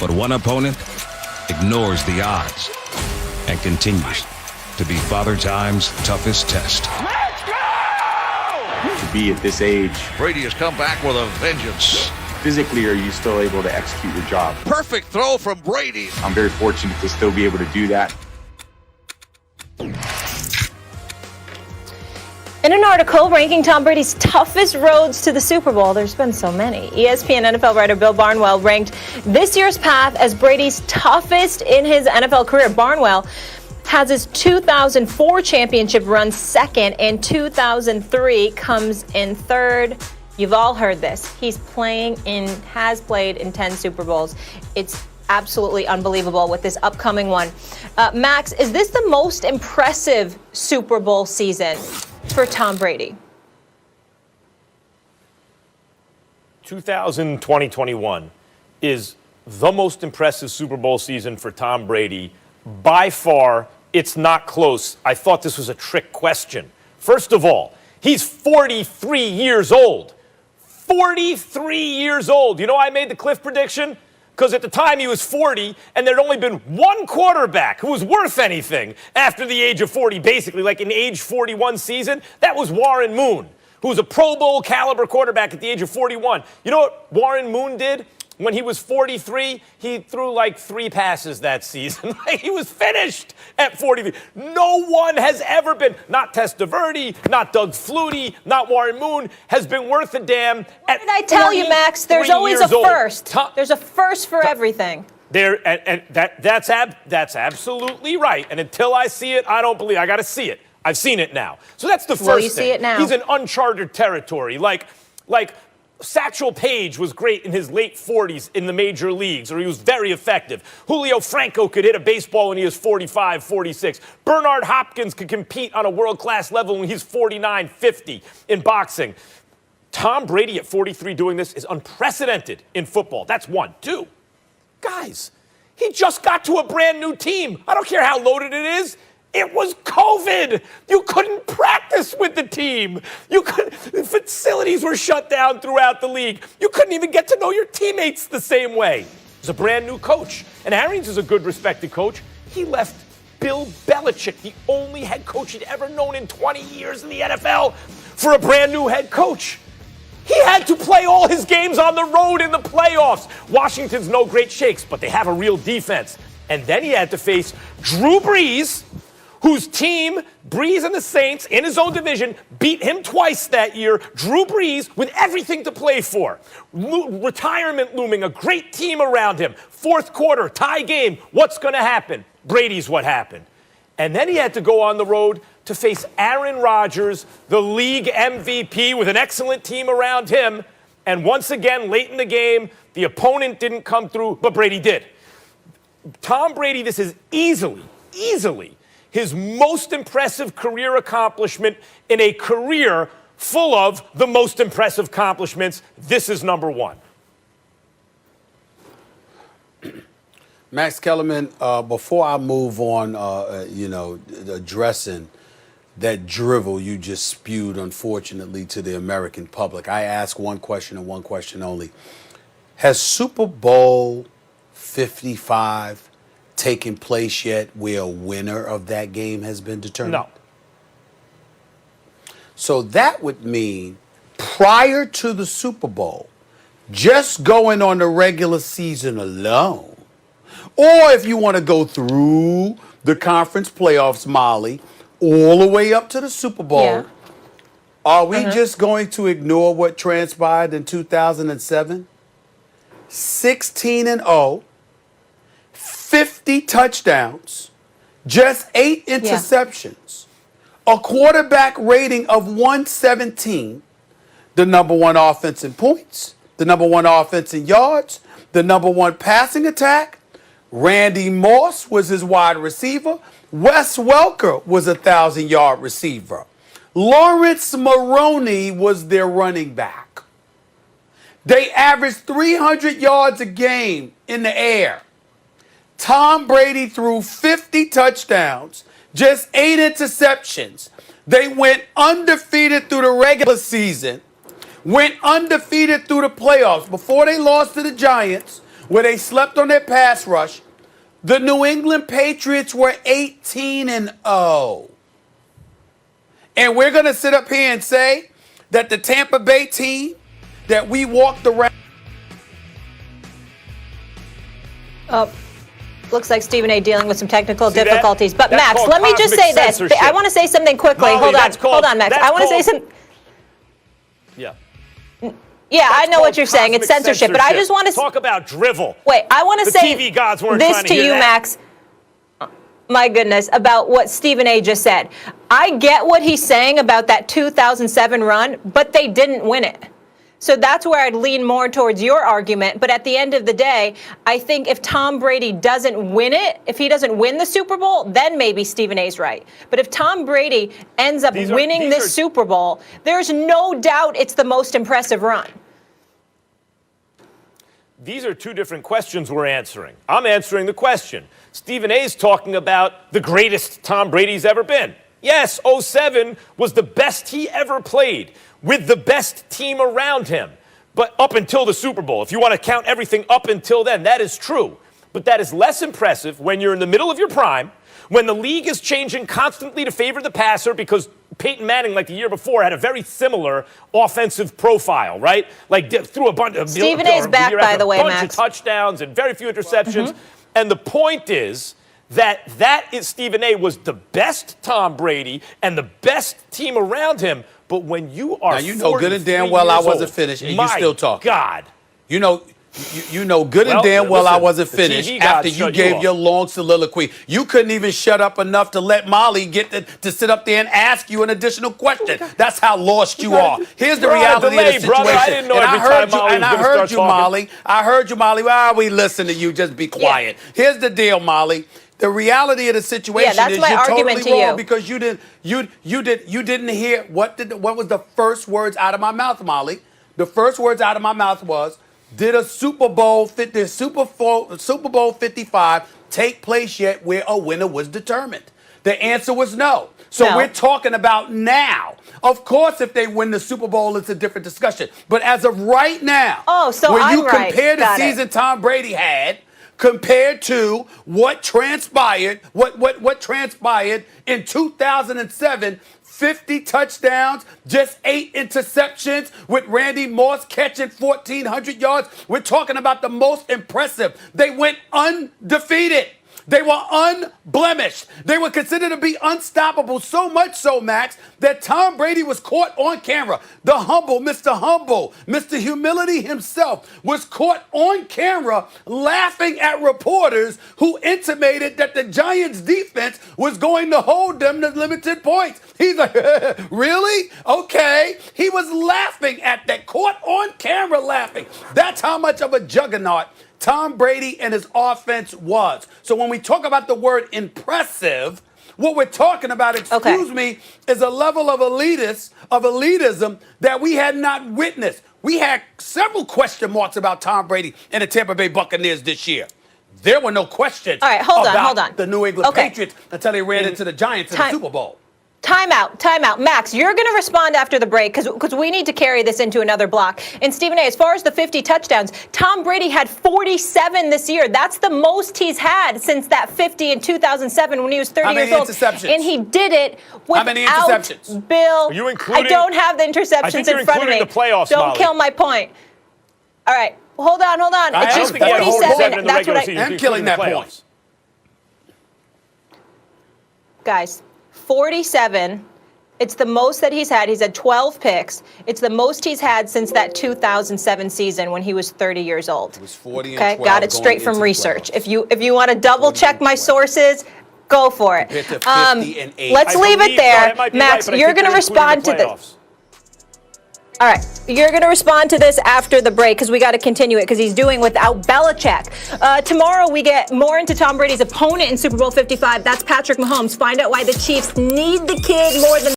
But one opponent ignores the odds and continues to be Father Time's toughest test. Let's go! To be at this age, Brady has come back with a vengeance. physically, are you still able to execute your job? Perfect throw from Brady. I'm very fortunate to still be able to do that. In an article ranking Tom Brady's toughest roads to the Super Bowl, there's been so many, ESPN NFL writer Bill Barnwell ranked this year's path as Brady's toughest in his NFL career. Barnwell has his 2004 championship run second, and 2003 comes in third. You've all heard this. Has played in 10 Super Bowls. It's absolutely unbelievable with this upcoming one. Max, is this the most impressive Super Bowl season for Tom Brady? 2020-21 is the most impressive Super Bowl season for Tom Brady. By far, it's not close. I thought this was a trick question. First of all, he's 43 years old. 43 years old. You know why I made the Cliff prediction? Because at the time he was 40, and there'd only been one quarterback who was worth anything after the age of 40, basically, like an age 41 season. That was Warren Moon, who was a Pro Bowl caliber quarterback at the age of 41. You know what Warren Moon did? When he was 43, he threw like 3 passes that season. He was finished at 43. No one has ever been, not Testaverde, not Doug Flutie, not Warren Moon, has been worth a damn at 43 years old. What did I tell you, Max? There's always a first. There's a first for everything. That's absolutely right. And until I see it, I don't believe. I got to see it. I've seen it now. So that's the first thing. Well, you see it now. He's in uncharted territory. Like Satchel Paige was great in his late 40s in the major leagues, or he was very effective. Julio Franco could hit a baseball when he was 45, 46. Bernard Hopkins could compete on a world-class level when he's 49, 50 in boxing. Tom Brady at 43 doing this is unprecedented in football. That's one. 2, guys, he just got to a brand new team. I don't care how loaded it is. It was COVID. You couldn't practice with the team. Facilities were shut down throughout the league. You couldn't even get to know your teammates the same way. He's a brand new coach. And Arians is a good, respected coach. He left Bill Belichick, the only head coach he'd ever known in 20 years in the NFL, for a brand new head coach. He had to play all his games on the road in the playoffs. Washington's no great shakes, but they have a real defense. And then he had to face Drew Brees, whose team, Brees and the Saints, in his own division, beat him twice that year. Drew Brees with everything to play for. Retirement looming, a great team around him. Fourth quarter, tie game. What's going to happen? Brady's what happened. And then he had to go on the road to face Aaron Rodgers, the league MVP, with an excellent team around him. And once again, late in the game, the opponent didn't come through, but Brady did. Tom Brady, this is easily his most impressive career accomplishment in a career full of the most impressive accomplishments. This is number one. Max Kellerman, before I move on, addressing that drivel you just spewed, unfortunately, to the American public, I ask one question and one question only. Has Super Bowl 55 taken place yet where a winner of that game has been determined? No. So that would mean prior to the Super Bowl, just going on the regular season alone, or if you want to go through the conference playoffs, Molly, all the way up to the Super Bowl, are we just going to ignore what transpired in 2007? 16-0. 50 touchdowns, just 8 interceptions, a quarterback rating of 117, the number one offense in points, the number one offense in yards, the number one passing attack. Randy Moss was his wide receiver. Wes Welker was a 1,000-yard receiver. Lawrence Maroney was their running back. They averaged 300 yards a game in the air. Tom Brady threw 50 touchdowns, just 8 interceptions. They went undefeated through the regular season, went undefeated through the playoffs. Before they lost to the Giants, where they slept on their pass rush. The New England Patriots were 18-0. And we're going to sit up here and say that the Tampa Bay team that we walked around. Looks like Stephen A. dealing with some technical See difficulties. that? But That's Max, called let me just say this. censorship. I want to say something quickly. Molly, Hold on, Max. I want to say something. Yeah. Yeah, I That's know what called you're saying. It's cosmic censorship. But I just want to talk about drivel. wait. I want to The say TV gods weren't this trying to to hear you, that. Max. My goodness, about what Stephen A. just said. I get what he's saying about that 2007 run, but they didn't win it. So that's where I'd lean more towards your argument. But at the end of the day, I think if Tom Brady doesn't win it, if he doesn't win the Super Bowl, then maybe Stephen A's right. But if Tom Brady ends up winning this Super Bowl, there's no doubt it's the most impressive run. These are two different questions we're answering. I'm answering the question. Stephen A's talking about the greatest Tom Brady's ever been. Yes, 07 was the best he ever played with the best team around him. But up until the Super Bowl, if you want to count everything up until then, that is true. But that is less impressive when you're in the middle of your prime, when the league is changing constantly to favor the passer because Peyton Manning, like the year before, had a very similar offensive profile, right? Like threw a bunch of Stephen A's back, by the way, Max. Of touchdowns and very few interceptions. And the point is that is Stephen A. was the best Tom Brady and the best team around him. But when you are, now you know good and damn well I wasn't finished, and you still talking. God, you know good and damn well I wasn't finished after you gave you your long soliloquy. You couldn't even shut up enough to let Molly get to sit up there and ask you an additional question. That's how lost you are. Here's the reality of the situation. Brother, I didn't know and every time Molly was gonna start talking. Molly. I heard you, Molly. Well, we listen to you. Just be quiet. Yeah. Here's the deal, Molly. The reality of the situation that's is my you're argument totally to wrong you. because you didn't hear what was the first words out of my mouth, Molly. The first words out of my mouth was, did a Super Bowl 55 take place yet where a winner was determined? The answer was no. So No. we're talking about now. Of course, if they win the Super Bowl, it's a different discussion. But as of right now, so when I'm you right. compare the Got it. season Tom Brady had compared to what transpired, what transpired in 2007, 50 touchdowns, just 8 interceptions, with Randy Moss catching 1,400 yards. We're talking about the most impressive. They went undefeated. They were unblemished. They were considered to be unstoppable, so much so, Max, that Tom Brady was caught on camera. The humble, Mr. Humility himself was caught on camera laughing at reporters who intimated that the Giants' defense was going to hold them to limited points. He's like, really? Okay. He was laughing at that, caught on camera laughing. That's how much of a juggernaut Tom Brady and his offense was. So when we talk about the word impressive, what we're talking about, is a level of elitism that we had not witnessed. We had several question marks about Tom Brady and the Tampa Bay Buccaneers this year. There were no questions about the New England Patriots until they ran into the Giants in the Super Bowl. Time out. Max, you're going to respond after the break because we need to carry this into another block. And Stephen A., as far as the 50 touchdowns, Tom Brady had 47 this year. That's the most he's had since that 50 in 2007 when he was 30 years old. Interceptions? And he did it without How many interceptions? Bill. Are you including, I don't have the interceptions I think you're in front of me. The playoffs, don't Molly. kill my point. All right. Hold on. It's just 47. That's what I'm killing that point. Guys, 47. It's the most that he's had. He's had 12 picks. It's the most he's had since that 2007 season when he was 30 years old. It was 40 and 12 got it straight from research. If you want to double check my sources, go for it. 50 and 8. Let's leave it there. Max, you're going to respond to this. All right, you're going to respond to this after the break because we got to continue it because he's doing without Belichick. Tomorrow we get more into Tom Brady's opponent in Super Bowl 55. That's Patrick Mahomes. Find out why the Chiefs need the kid more than